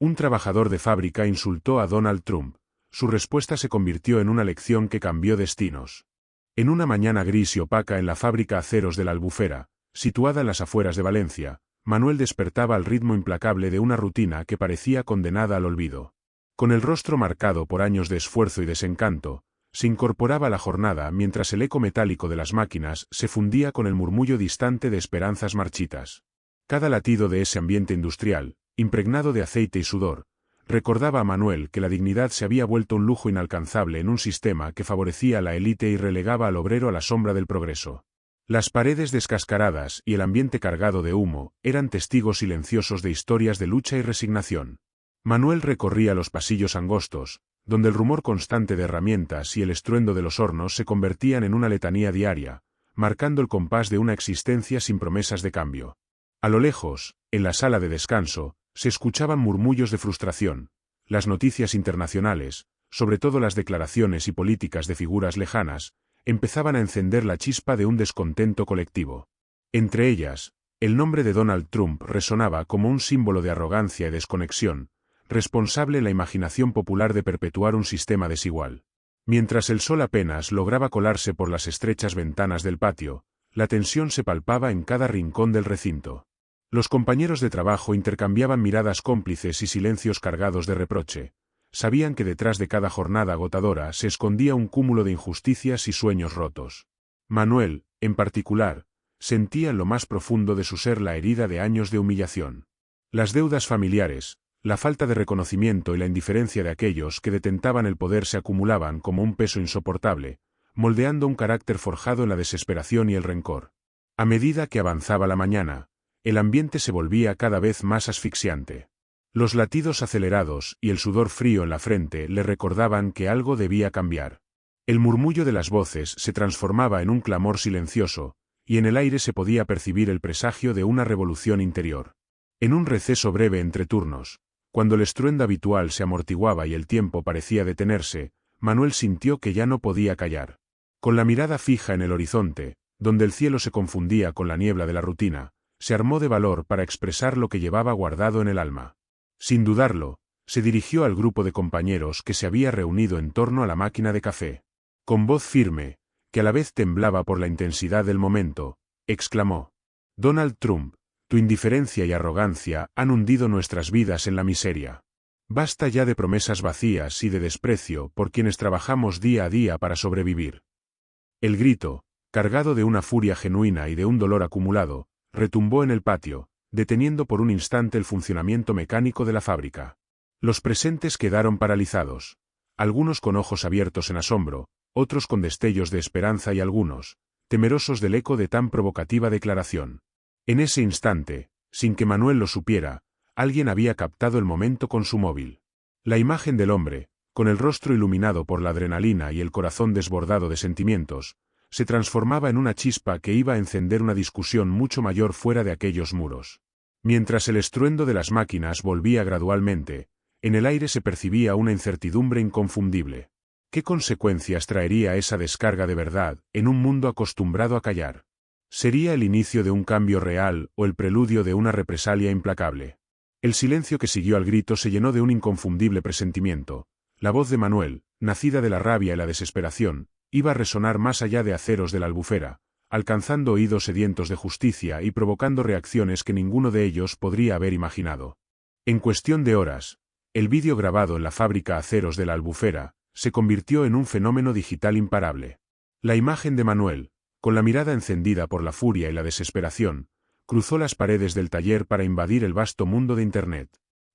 Un trabajador de fábrica insultó a Donald Trump. Su respuesta se convirtió en una lección que cambió destinos. En una mañana gris y opaca en la fábrica Aceros de la Albufera, situada en las afueras de Valencia, Manuel despertaba al ritmo implacable de una rutina que parecía condenada al olvido. Con el rostro marcado por años de esfuerzo y desencanto, se incorporaba a la jornada mientras el eco metálico de las máquinas se fundía con el murmullo distante de esperanzas marchitas. Cada latido de ese ambiente industrial, impregnado de aceite y sudor, recordaba a Manuel que la dignidad se había vuelto un lujo inalcanzable en un sistema que favorecía a la élite y relegaba al obrero a la sombra del progreso. Las paredes descascaradas y el ambiente cargado de humo eran testigos silenciosos de historias de lucha y resignación. Manuel recorría los pasillos angostos, donde el rumor constante de herramientas y el estruendo de los hornos se convertían en una letanía diaria, marcando el compás de una existencia sin promesas de cambio. A lo lejos, en la sala de descanso, se escuchaban murmullos de frustración. Las noticias internacionales, sobre todo las declaraciones y políticas de figuras lejanas, empezaban a encender la chispa de un descontento colectivo. Entre ellas, el nombre de Donald Trump resonaba como un símbolo de arrogancia y desconexión, responsable en la imaginación popular de perpetuar un sistema desigual. Mientras el sol apenas lograba colarse por las estrechas ventanas del patio, la tensión se palpaba en cada rincón del recinto. Los compañeros de trabajo intercambiaban miradas cómplices y silencios cargados de reproche. Sabían que detrás de cada jornada agotadora se escondía un cúmulo de injusticias y sueños rotos. Manuel, en particular, sentía en lo más profundo de su ser la herida de años de humillación. Las deudas familiares, la falta de reconocimiento y la indiferencia de aquellos que detentaban el poder se acumulaban como un peso insoportable, moldeando un carácter forjado en la desesperación y el rencor. A medida que avanzaba la mañana, el ambiente se volvía cada vez más asfixiante. Los latidos acelerados y el sudor frío en la frente le recordaban que algo debía cambiar. El murmullo de las voces se transformaba en un clamor silencioso, y en el aire se podía percibir el presagio de una revolución interior. En un receso breve entre turnos, cuando el estruendo habitual se amortiguaba y el tiempo parecía detenerse, Manuel sintió que ya no podía callar. Con la mirada fija en el horizonte, donde el cielo se confundía con la niebla de la rutina, se armó de valor para expresar lo que llevaba guardado en el alma. Sin dudarlo, se dirigió al grupo de compañeros que se había reunido en torno a la máquina de café. Con voz firme, que a la vez temblaba por la intensidad del momento, exclamó: «Donald Trump, tu indiferencia y arrogancia han hundido nuestras vidas en la miseria. Basta ya de promesas vacías y de desprecio por quienes trabajamos día a día para sobrevivir». El grito, cargado de una furia genuina y de un dolor acumulado, retumbó en el patio, deteniendo por un instante el funcionamiento mecánico de la fábrica. Los presentes quedaron paralizados, algunos con ojos abiertos en asombro, otros con destellos de esperanza y algunos, temerosos del eco de tan provocativa declaración. En ese instante, sin que Manuel lo supiera, alguien había captado el momento con su móvil. La imagen del hombre, con el rostro iluminado por la adrenalina y el corazón desbordado de sentimientos, se transformaba en una chispa que iba a encender una discusión mucho mayor fuera de aquellos muros. Mientras el estruendo de las máquinas volvía gradualmente, en el aire se percibía una incertidumbre inconfundible. ¿Qué consecuencias traería esa descarga de verdad en un mundo acostumbrado a callar? ¿Sería el inicio de un cambio real o el preludio de una represalia implacable? El silencio que siguió al grito se llenó de un inconfundible presentimiento. La voz de Manuel, nacida de la rabia y la desesperación, iba a resonar más allá de Aceros de la Albufera, alcanzando oídos sedientos de justicia y provocando reacciones que ninguno de ellos podría haber imaginado. En cuestión de horas, el vídeo grabado en la fábrica Aceros de la Albufera se convirtió en un fenómeno digital imparable. La imagen de Manuel, con la mirada encendida por la furia y la desesperación, cruzó las paredes del taller para invadir el vasto mundo de Internet.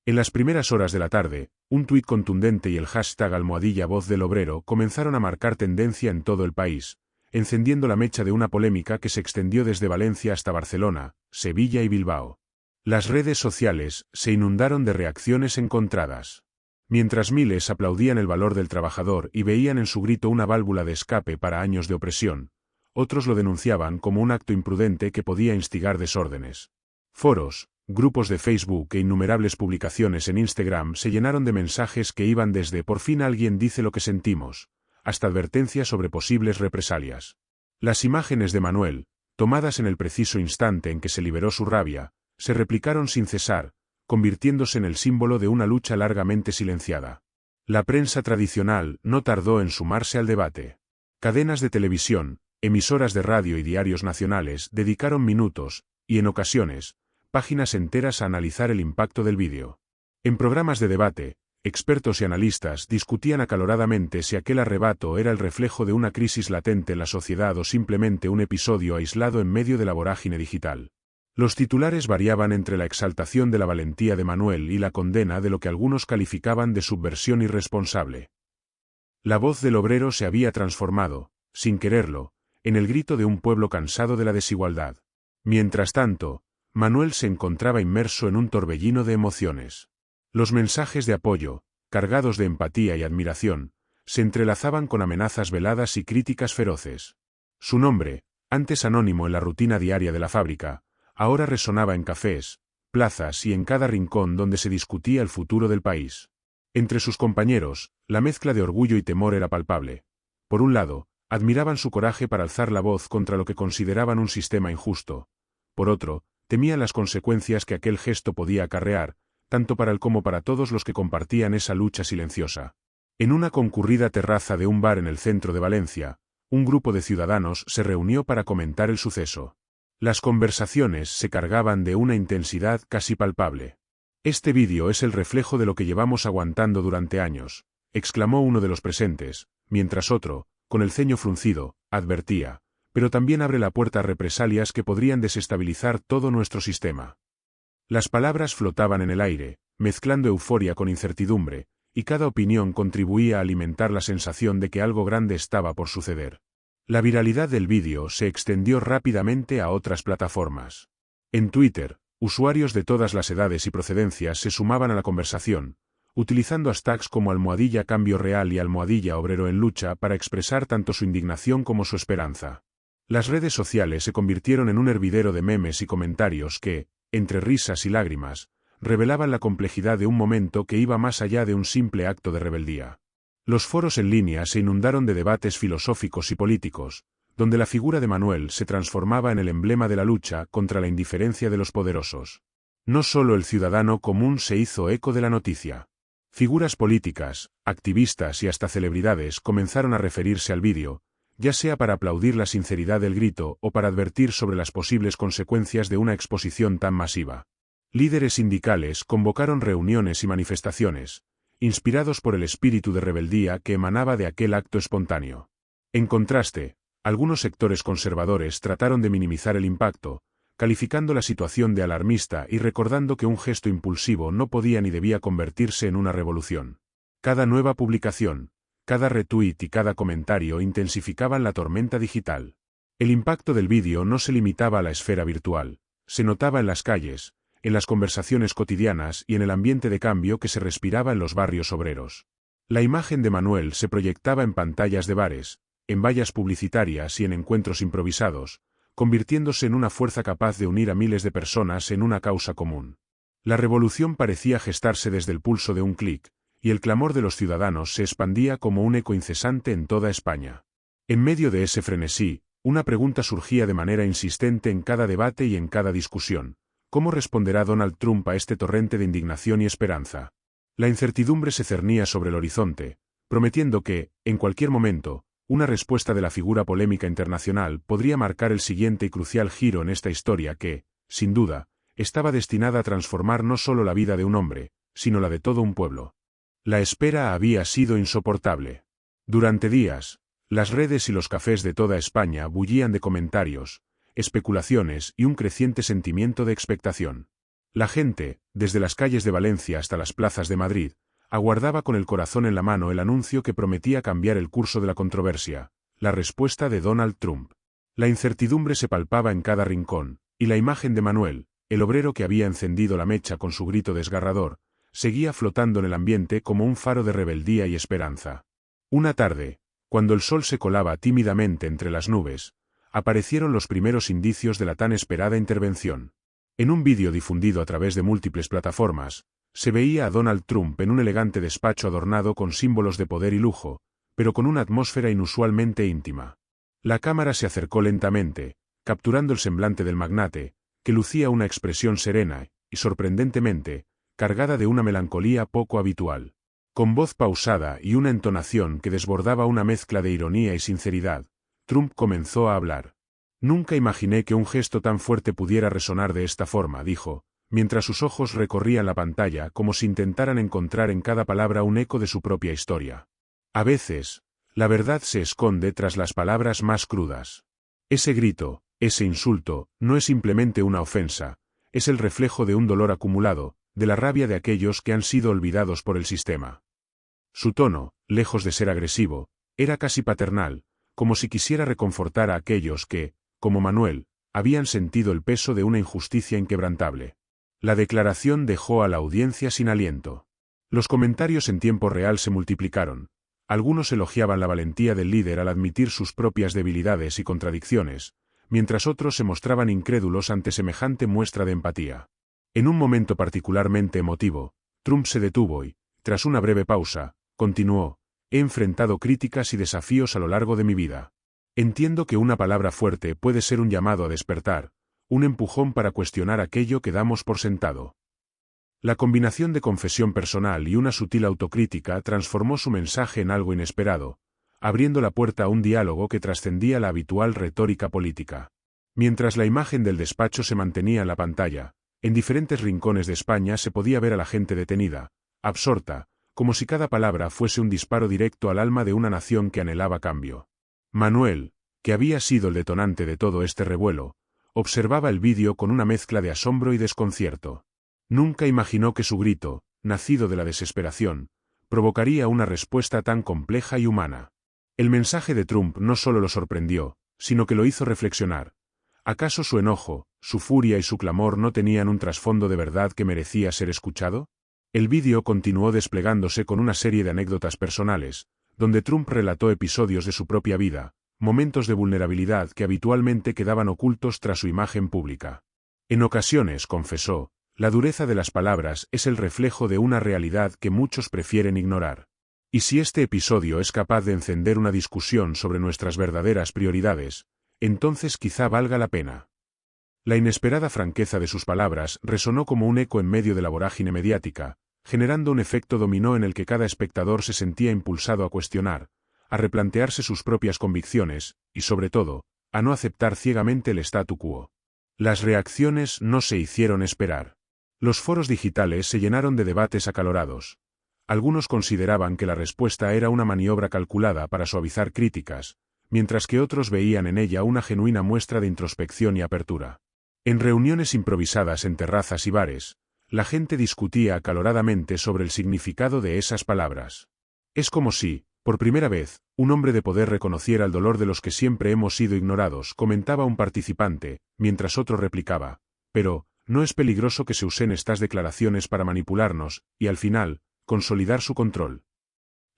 En las primeras horas de la tarde, un tuit contundente y el hashtag #voz del obrero comenzaron a marcar tendencia en todo el país, encendiendo la mecha de una polémica que se extendió desde Valencia hasta Barcelona, Sevilla y Bilbao. Las redes sociales se inundaron de reacciones encontradas. Mientras miles aplaudían el valor del trabajador y veían en su grito una válvula de escape para años de opresión, otros lo denunciaban como un acto imprudente que podía instigar desórdenes. Foros, grupos de Facebook e innumerables publicaciones en Instagram se llenaron de mensajes que iban desde «por fin alguien dice lo que sentimos», hasta advertencias sobre posibles represalias. Las imágenes de Manuel, tomadas en el preciso instante en que se liberó su rabia, se replicaron sin cesar, convirtiéndose en el símbolo de una lucha largamente silenciada. La prensa tradicional no tardó en sumarse al debate. Cadenas de televisión, emisoras de radio y diarios nacionales dedicaron minutos, y en ocasiones, páginas enteras a analizar el impacto del vídeo. En programas de debate, expertos y analistas discutían acaloradamente si aquel arrebato era el reflejo de una crisis latente en la sociedad o simplemente un episodio aislado en medio de la vorágine digital. Los titulares variaban entre la exaltación de la valentía de Manuel y la condena de lo que algunos calificaban de subversión irresponsable. La voz del obrero se había transformado, sin quererlo, en el grito de un pueblo cansado de la desigualdad. Mientras tanto, Manuel se encontraba inmerso en un torbellino de emociones. Los mensajes de apoyo, cargados de empatía y admiración, se entrelazaban con amenazas veladas y críticas feroces. Su nombre, antes anónimo en la rutina diaria de la fábrica, ahora resonaba en cafés, plazas y en cada rincón donde se discutía el futuro del país. Entre sus compañeros, la mezcla de orgullo y temor era palpable. Por un lado, admiraban su coraje para alzar la voz contra lo que consideraban un sistema injusto. Por otro, temían las consecuencias que aquel gesto podía acarrear, tanto para él como para todos los que compartían esa lucha silenciosa. En una concurrida terraza de un bar en el centro de Valencia, un grupo de ciudadanos se reunió para comentar el suceso. Las conversaciones se cargaban de una intensidad casi palpable. «Este vídeo es el reflejo de lo que llevamos aguantando durante años», exclamó uno de los presentes, mientras otro, con el ceño fruncido, advertía, «pero también abre la puerta a represalias que podrían desestabilizar todo nuestro sistema». Las palabras flotaban en el aire, mezclando euforia con incertidumbre, y cada opinión contribuía a alimentar la sensación de que algo grande estaba por suceder. La viralidad del vídeo se extendió rápidamente a otras plataformas. En Twitter, usuarios de todas las edades y procedencias se sumaban a la conversación, utilizando hashtags como #Cambio Real y #Obrero en Lucha para expresar tanto su indignación como su esperanza. Las redes sociales se convirtieron en un hervidero de memes y comentarios que, entre risas y lágrimas, revelaban la complejidad de un momento que iba más allá de un simple acto de rebeldía. Los foros en línea se inundaron de debates filosóficos y políticos, donde la figura de Manuel se transformaba en el emblema de la lucha contra la indiferencia de los poderosos. No solo el ciudadano común se hizo eco de la noticia. Figuras políticas, activistas y hasta celebridades comenzaron a referirse al vídeo, ya sea para aplaudir la sinceridad del grito o para advertir sobre las posibles consecuencias de una exposición tan masiva. Líderes sindicales convocaron reuniones y manifestaciones, inspirados por el espíritu de rebeldía que emanaba de aquel acto espontáneo. En contraste, algunos sectores conservadores trataron de minimizar el impacto, calificando la situación de alarmista y recordando que un gesto impulsivo no podía ni debía convertirse en una revolución. Cada nueva publicación, cada retweet y cada comentario intensificaban la tormenta digital. El impacto del vídeo no se limitaba a la esfera virtual, se notaba en las calles, en las conversaciones cotidianas y en el ambiente de cambio que se respiraba en los barrios obreros. La imagen de Manuel se proyectaba en pantallas de bares, en vallas publicitarias y en encuentros improvisados, convirtiéndose en una fuerza capaz de unir a miles de personas en una causa común. La revolución parecía gestarse desde el pulso de un clic, y el clamor de los ciudadanos se expandía como un eco incesante en toda España. En medio de ese frenesí, una pregunta surgía de manera insistente en cada debate y en cada discusión: ¿cómo responderá Donald Trump a este torrente de indignación y esperanza? La incertidumbre se cernía sobre el horizonte, prometiendo que, en cualquier momento, una respuesta de la figura polémica internacional podría marcar el siguiente y crucial giro en esta historia que, sin duda, estaba destinada a transformar no solo la vida de un hombre, sino la de todo un pueblo. La espera había sido insoportable. Durante días, las redes y los cafés de toda España bullían de comentarios, especulaciones y un creciente sentimiento de expectación. La gente, desde las calles de Valencia hasta las plazas de Madrid, aguardaba con el corazón en la mano el anuncio que prometía cambiar el curso de la controversia, la respuesta de Donald Trump. La incertidumbre se palpaba en cada rincón, y la imagen de Manuel, el obrero que había encendido la mecha con su grito desgarrador, seguía flotando en el ambiente como un faro de rebeldía y esperanza. Una tarde, cuando el sol se colaba tímidamente entre las nubes, aparecieron los primeros indicios de la tan esperada intervención. En un vídeo difundido a través de múltiples plataformas, se veía a Donald Trump en un elegante despacho adornado con símbolos de poder y lujo, pero con una atmósfera inusualmente íntima. La cámara se acercó lentamente, capturando el semblante del magnate, que lucía una expresión serena, y sorprendentemente, cargada de una melancolía poco habitual. Con voz pausada y una entonación que desbordaba una mezcla de ironía y sinceridad, Trump comenzó a hablar. Nunca imaginé que un gesto tan fuerte pudiera resonar de esta forma, dijo, mientras sus ojos recorrían la pantalla como si intentaran encontrar en cada palabra un eco de su propia historia. A veces, la verdad se esconde tras las palabras más crudas. Ese grito, ese insulto, no es simplemente una ofensa, es el reflejo de un dolor acumulado, de la rabia de aquellos que han sido olvidados por el sistema. Su tono, lejos de ser agresivo, era casi paternal, como si quisiera reconfortar a aquellos que, como Manuel, habían sentido el peso de una injusticia inquebrantable. La declaración dejó a la audiencia sin aliento. Los comentarios en tiempo real se multiplicaron. Algunos elogiaban la valentía del líder al admitir sus propias debilidades y contradicciones, mientras otros se mostraban incrédulos ante semejante muestra de empatía. En un momento particularmente emotivo, Trump se detuvo y, tras una breve pausa, continuó: he enfrentado críticas y desafíos a lo largo de mi vida. Entiendo que una palabra fuerte puede ser un llamado a despertar, un empujón para cuestionar aquello que damos por sentado. La combinación de confesión personal y una sutil autocrítica transformó su mensaje en algo inesperado, abriendo la puerta a un diálogo que trascendía la habitual retórica política. Mientras la imagen del despacho se mantenía en la pantalla, en diferentes rincones de España se podía ver a la gente detenida, absorta, como si cada palabra fuese un disparo directo al alma de una nación que anhelaba cambio. Manuel, que había sido el detonante de todo este revuelo, observaba el vídeo con una mezcla de asombro y desconcierto. Nunca imaginó que su grito, nacido de la desesperación, provocaría una respuesta tan compleja y humana. El mensaje de Trump no solo lo sorprendió, sino que lo hizo reflexionar. ¿Acaso su enojo, su furia y su clamor no tenían un trasfondo de verdad que merecía ser escuchado? El vídeo continuó desplegándose con una serie de anécdotas personales, donde Trump relató episodios de su propia vida, momentos de vulnerabilidad que habitualmente quedaban ocultos tras su imagen pública. En ocasiones, confesó, la dureza de las palabras es el reflejo de una realidad que muchos prefieren ignorar. Y si este episodio es capaz de encender una discusión sobre nuestras verdaderas prioridades, entonces quizá valga la pena. La inesperada franqueza de sus palabras resonó como un eco en medio de la vorágine mediática, generando un efecto dominó en el que cada espectador se sentía impulsado a cuestionar, a replantearse sus propias convicciones, y sobre todo, a no aceptar ciegamente el statu quo. Las reacciones no se hicieron esperar. Los foros digitales se llenaron de debates acalorados. Algunos consideraban que la respuesta era una maniobra calculada para suavizar críticas, mientras que otros veían en ella una genuina muestra de introspección y apertura. En reuniones improvisadas en terrazas y bares, la gente discutía acaloradamente sobre el significado de esas palabras. Es como si, por primera vez, un hombre de poder reconociera el dolor de los que siempre hemos sido ignorados, comentaba un participante, mientras otro replicaba: pero, ¿no es peligroso que se usen estas declaraciones para manipularnos, y al final, consolidar su control?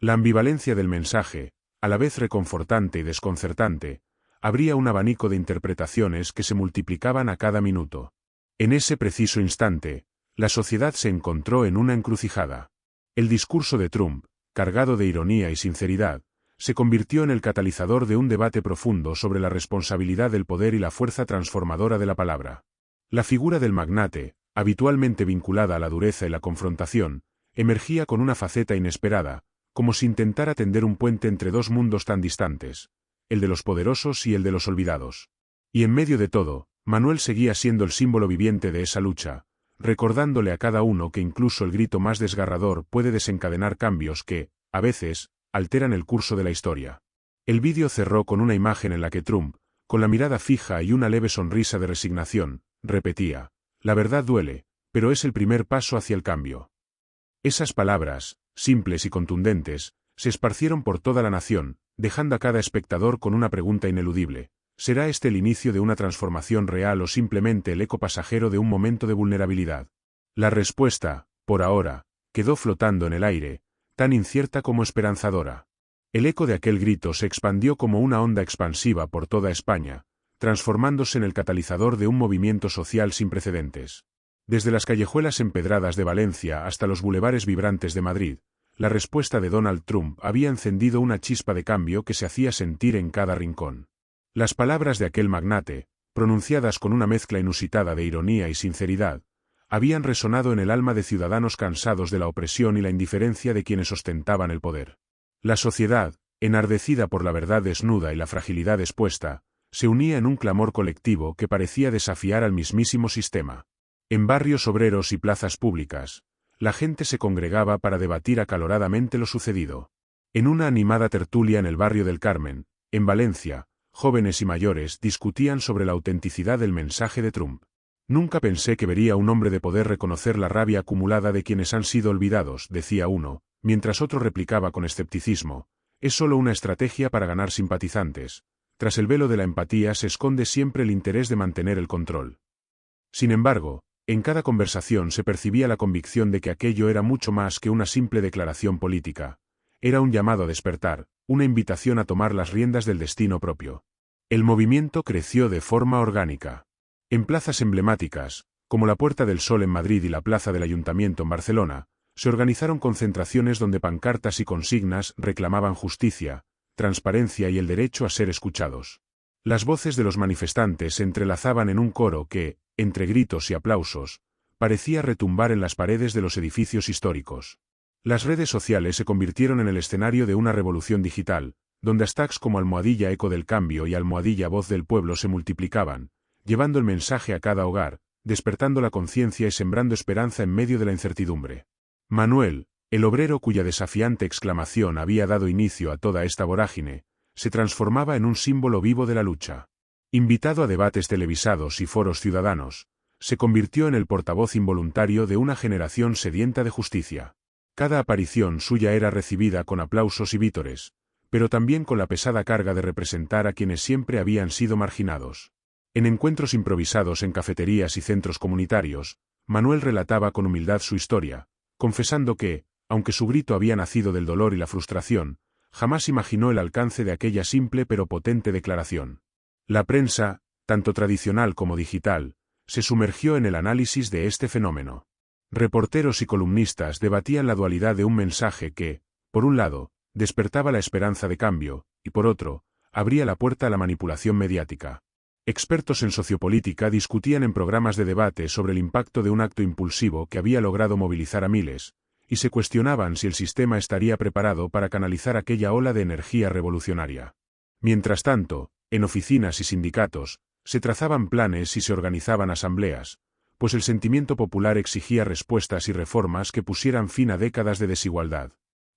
La ambivalencia del mensaje, a la vez reconfortante y desconcertante, abría un abanico de interpretaciones que se multiplicaban a cada minuto. En ese preciso instante, la sociedad se encontró en una encrucijada. El discurso de Trump, cargado de ironía y sinceridad, se convirtió en el catalizador de un debate profundo sobre la responsabilidad del poder y la fuerza transformadora de la palabra. La figura del magnate, habitualmente vinculada a la dureza y la confrontación, emergía con una faceta inesperada, como si intentara tender un puente entre dos mundos tan distantes, el de los poderosos y el de los olvidados. Y en medio de todo, Manuel seguía siendo el símbolo viviente de esa lucha, recordándole a cada uno que incluso el grito más desgarrador puede desencadenar cambios que, a veces, alteran el curso de la historia. El vídeo cerró con una imagen en la que Trump, con la mirada fija y una leve sonrisa de resignación, repetía: la verdad duele, pero es el primer paso hacia el cambio. Esas palabras, simples y contundentes, se esparcieron por toda la nación, dejando a cada espectador con una pregunta ineludible: ¿será este el inicio de una transformación real o simplemente el eco pasajero de un momento de vulnerabilidad? La respuesta, por ahora, quedó flotando en el aire, tan incierta como esperanzadora. El eco de aquel grito se expandió como una onda expansiva por toda España, transformándose en el catalizador de un movimiento social sin precedentes. Desde las callejuelas empedradas de Valencia hasta los bulevares vibrantes de Madrid, la respuesta de Donald Trump había encendido una chispa de cambio que se hacía sentir en cada rincón. Las palabras de aquel magnate, pronunciadas con una mezcla inusitada de ironía y sinceridad, habían resonado en el alma de ciudadanos cansados de la opresión y la indiferencia de quienes ostentaban el poder. La sociedad, enardecida por la verdad desnuda y la fragilidad expuesta, se unía en un clamor colectivo que parecía desafiar al mismísimo sistema. En barrios obreros y plazas públicas, la gente se congregaba para debatir acaloradamente lo sucedido. En una animada tertulia en el barrio del Carmen, en Valencia, jóvenes y mayores discutían sobre la autenticidad del mensaje de Trump. Nunca pensé que vería a un hombre de poder reconocer la rabia acumulada de quienes han sido olvidados, decía uno, mientras otro replicaba con escepticismo, es solo una estrategia para ganar simpatizantes. Tras el velo de la empatía se esconde siempre el interés de mantener el control. Sin embargo, en cada conversación se percibía la convicción de que aquello era mucho más que una simple declaración política. Era un llamado a despertar, una invitación a tomar las riendas del destino propio. El movimiento creció de forma orgánica. En plazas emblemáticas, como la Puerta del Sol en Madrid y la Plaza del Ayuntamiento en Barcelona, se organizaron concentraciones donde pancartas y consignas reclamaban justicia, transparencia y el derecho a ser escuchados. Las voces de los manifestantes se entrelazaban en un coro que, entre gritos y aplausos, parecía retumbar en las paredes de los edificios históricos. Las redes sociales se convirtieron en el escenario de una revolución digital, donde hashtags como almohadilla eco del cambio y almohadilla voz del pueblo se multiplicaban, llevando el mensaje a cada hogar, despertando la conciencia y sembrando esperanza en medio de la incertidumbre. Manuel, el obrero cuya desafiante exclamación había dado inicio a toda esta vorágine, se transformaba en un símbolo vivo de la lucha. Invitado a debates televisados y foros ciudadanos, se convirtió en el portavoz involuntario de una generación sedienta de justicia. Cada aparición suya era recibida con aplausos y vítores, pero también con la pesada carga de representar a quienes siempre habían sido marginados. En encuentros improvisados en cafeterías y centros comunitarios, Manuel relataba con humildad su historia, confesando que, aunque su grito había nacido del dolor y la frustración, jamás imaginó el alcance de aquella simple pero potente declaración. La prensa, tanto tradicional como digital, se sumergió en el análisis de este fenómeno. Reporteros y columnistas debatían la dualidad de un mensaje que, por un lado, despertaba la esperanza de cambio, y por otro, abría la puerta a la manipulación mediática. Expertos en sociopolítica discutían en programas de debate sobre el impacto de un acto impulsivo que había logrado movilizar a miles, y se cuestionaban si el sistema estaría preparado para canalizar aquella ola de energía revolucionaria. Mientras tanto, en oficinas y sindicatos, se trazaban planes y se organizaban asambleas, pues el sentimiento popular exigía respuestas y reformas que pusieran fin a décadas de desigualdad.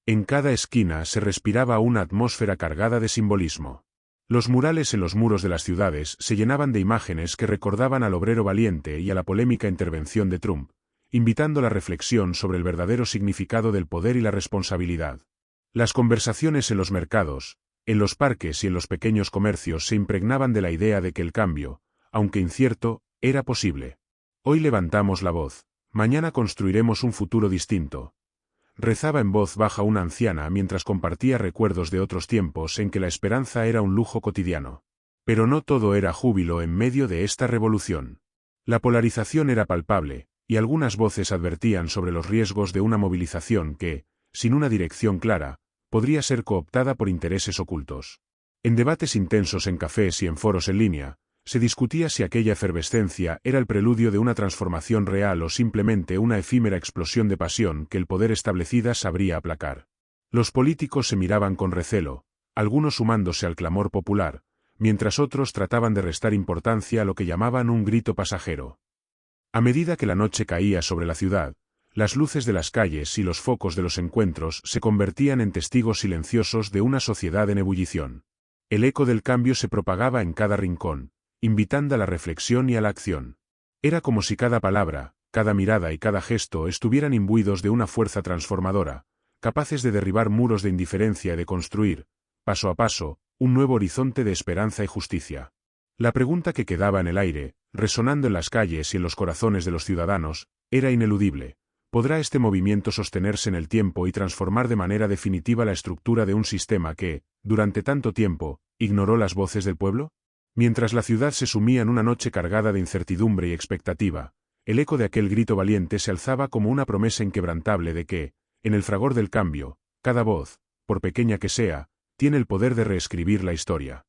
En cada esquina se respiraba una atmósfera cargada de simbolismo. Los murales en los muros de las ciudades se llenaban de imágenes que recordaban al obrero valiente y a la polémica intervención de Trump, invitando la reflexión sobre el verdadero significado del poder y la responsabilidad. Las conversaciones en los mercados, en los parques y en los pequeños comercios se impregnaban de la idea de que el cambio, aunque incierto, era posible. Hoy levantamos la voz, mañana construiremos un futuro distinto. Rezaba en voz baja una anciana mientras compartía recuerdos de otros tiempos en que la esperanza era un lujo cotidiano. Pero no todo era júbilo en medio de esta revolución. La polarización era palpable, y algunas voces advertían sobre los riesgos de una movilización que, sin una dirección clara, podría ser cooptada por intereses ocultos. En debates intensos en cafés y en foros en línea, se discutía si aquella efervescencia era el preludio de una transformación real o simplemente una efímera explosión de pasión que el poder establecida sabría aplacar. Los políticos se miraban con recelo, algunos sumándose al clamor popular, mientras otros trataban de restar importancia a lo que llamaban un grito pasajero. A medida que la noche caía sobre la ciudad, las luces de las calles y los focos de los encuentros se convertían en testigos silenciosos de una sociedad en ebullición. El eco del cambio se propagaba en cada rincón, invitando a la reflexión y a la acción. Era como si cada palabra, cada mirada y cada gesto estuvieran imbuidos de una fuerza transformadora, capaces de derribar muros de indiferencia y de construir, paso a paso, un nuevo horizonte de esperanza y justicia. La pregunta que quedaba en el aire, resonando en las calles y en los corazones de los ciudadanos, era ineludible. ¿Podrá este movimiento sostenerse en el tiempo y transformar de manera definitiva la estructura de un sistema que, durante tanto tiempo, ignoró las voces del pueblo? Mientras la ciudad se sumía en una noche cargada de incertidumbre y expectativa, el eco de aquel grito valiente se alzaba como una promesa inquebrantable de que, en el fragor del cambio, cada voz, por pequeña que sea, tiene el poder de reescribir la historia.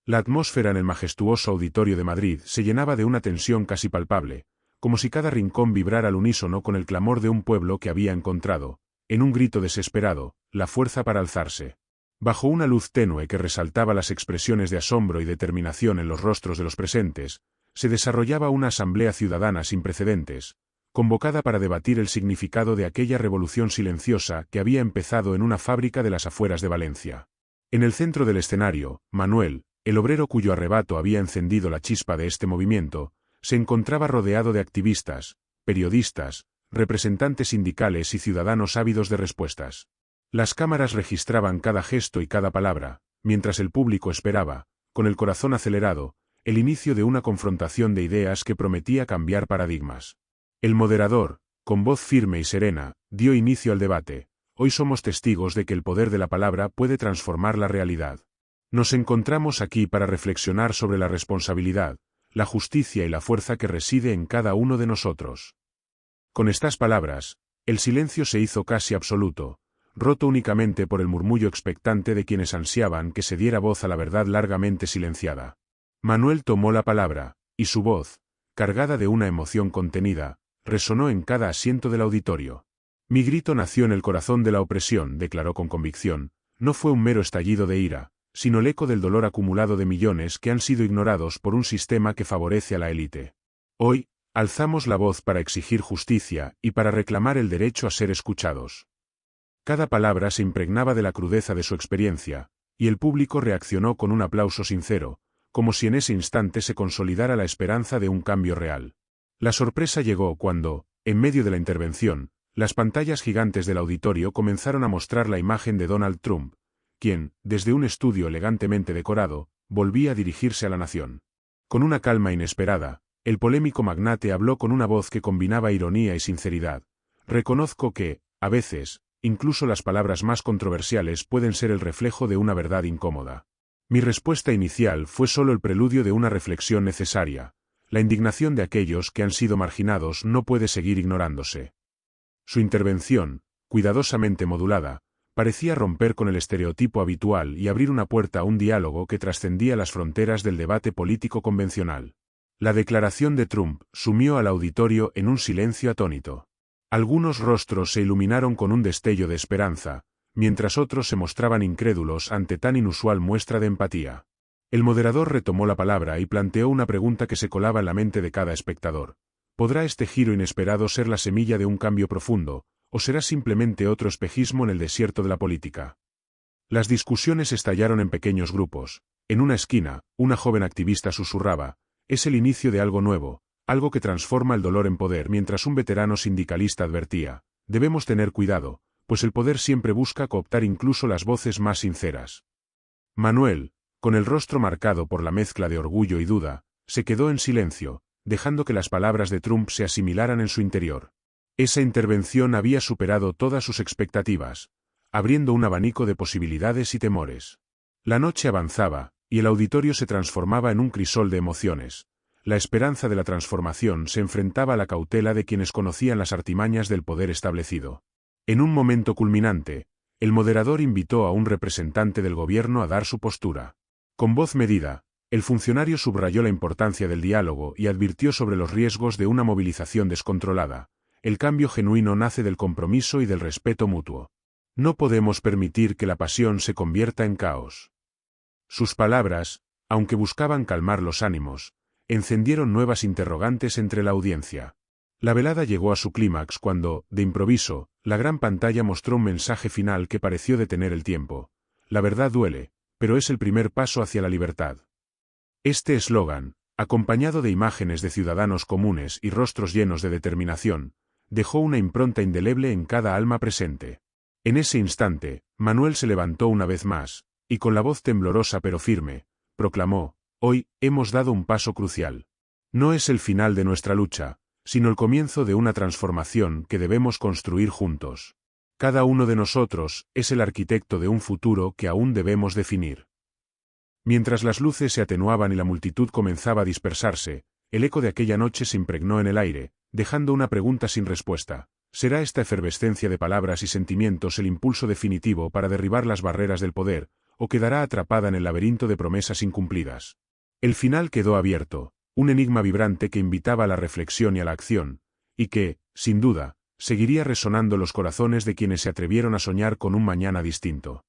La atmósfera en el majestuoso auditorio de Madrid se llenaba de una tensión casi palpable, como si cada rincón vibrara al unísono con el clamor de un pueblo que había encontrado, en un grito desesperado, la fuerza para alzarse. Bajo una luz tenue que resaltaba las expresiones de asombro y determinación en los rostros de los presentes, se desarrollaba una asamblea ciudadana sin precedentes, convocada para debatir el significado de aquella revolución silenciosa que había empezado en una fábrica de las afueras de Valencia. En el centro del escenario, Manuel, el obrero cuyo arrebato había encendido la chispa de este movimiento, se encontraba rodeado de activistas, periodistas, representantes sindicales y ciudadanos ávidos de respuestas. Las cámaras registraban cada gesto y cada palabra, mientras el público esperaba, con el corazón acelerado, el inicio de una confrontación de ideas que prometía cambiar paradigmas. El moderador, con voz firme y serena, dio inicio al debate. Hoy somos testigos de que el poder de la palabra puede transformar la realidad. Nos encontramos aquí para reflexionar sobre la responsabilidad, la justicia y la fuerza que reside en cada uno de nosotros. Con estas palabras, el silencio se hizo casi absoluto, roto únicamente por el murmullo expectante de quienes ansiaban que se diera voz a la verdad largamente silenciada. Manuel tomó la palabra, y su voz, cargada de una emoción contenida, resonó en cada asiento del auditorio. Mi grito nació en el corazón de la opresión, declaró con convicción, no fue un mero estallido de ira, sino el eco del dolor acumulado de millones que han sido ignorados por un sistema que favorece a la élite. Hoy, alzamos la voz para exigir justicia y para reclamar el derecho a ser escuchados. Cada palabra se impregnaba de la crudeza de su experiencia, y el público reaccionó con un aplauso sincero, como si en ese instante se consolidara la esperanza de un cambio real. La sorpresa llegó cuando, en medio de la intervención, las pantallas gigantes del auditorio comenzaron a mostrar la imagen de Donald Trump, quien, desde un estudio elegantemente decorado, volvía a dirigirse a la nación. Con una calma inesperada, el polémico magnate habló con una voz que combinaba ironía y sinceridad. Reconozco que, a veces, incluso las palabras más controversiales pueden ser el reflejo de una verdad incómoda. Mi respuesta inicial fue solo el preludio de una reflexión necesaria. La indignación de aquellos que han sido marginados no puede seguir ignorándose. Su intervención, cuidadosamente modulada, parecía romper con el estereotipo habitual y abrir una puerta a un diálogo que trascendía las fronteras del debate político convencional. La declaración de Trump sumió al auditorio en un silencio atónito. Algunos rostros se iluminaron con un destello de esperanza, mientras otros se mostraban incrédulos ante tan inusual muestra de empatía. El moderador retomó la palabra y planteó una pregunta que se colaba en la mente de cada espectador. ¿Podrá este giro inesperado ser la semilla de un cambio profundo, o será simplemente otro espejismo en el desierto de la política? Las discusiones estallaron en pequeños grupos. En una esquina, una joven activista susurraba, es el inicio de algo nuevo, algo que transforma el dolor en poder, mientras un veterano sindicalista advertía, debemos tener cuidado, pues el poder siempre busca cooptar incluso las voces más sinceras. Manuel, con el rostro marcado por la mezcla de orgullo y duda, se quedó en silencio, dejando que las palabras de Trump se asimilaran en su interior. Esa intervención había superado todas sus expectativas, abriendo un abanico de posibilidades y temores. La noche avanzaba, y el auditorio se transformaba en un crisol de emociones. La esperanza de la transformación se enfrentaba a la cautela de quienes conocían las artimañas del poder establecido. En un momento culminante, el moderador invitó a un representante del gobierno a dar su postura. Con voz medida, el funcionario subrayó la importancia del diálogo y advirtió sobre los riesgos de una movilización descontrolada. El cambio genuino nace del compromiso y del respeto mutuo. No podemos permitir que la pasión se convierta en caos. Sus palabras, aunque buscaban calmar los ánimos, encendieron nuevas interrogantes entre la audiencia. La velada llegó a su clímax cuando, de improviso, la gran pantalla mostró un mensaje final que pareció detener el tiempo. La verdad duele, pero es el primer paso hacia la libertad. Este eslogan, acompañado de imágenes de ciudadanos comunes y rostros llenos de determinación, dejó una impronta indeleble en cada alma presente. En ese instante, Manuel se levantó una vez más, y con la voz temblorosa pero firme, proclamó, hoy, hemos dado un paso crucial. No es el final de nuestra lucha, sino el comienzo de una transformación que debemos construir juntos. Cada uno de nosotros es el arquitecto de un futuro que aún debemos definir. Mientras las luces se atenuaban y la multitud comenzaba a dispersarse, el eco de aquella noche se impregnó en el aire, dejando una pregunta sin respuesta. ¿Será esta efervescencia de palabras y sentimientos el impulso definitivo para derribar las barreras del poder, o quedará atrapada en el laberinto de promesas incumplidas? El final quedó abierto, Un enigma vibrante que invitaba a la reflexión y a la acción, y que, sin duda, seguiría resonando los corazones de quienes se atrevieron a soñar con un mañana distinto.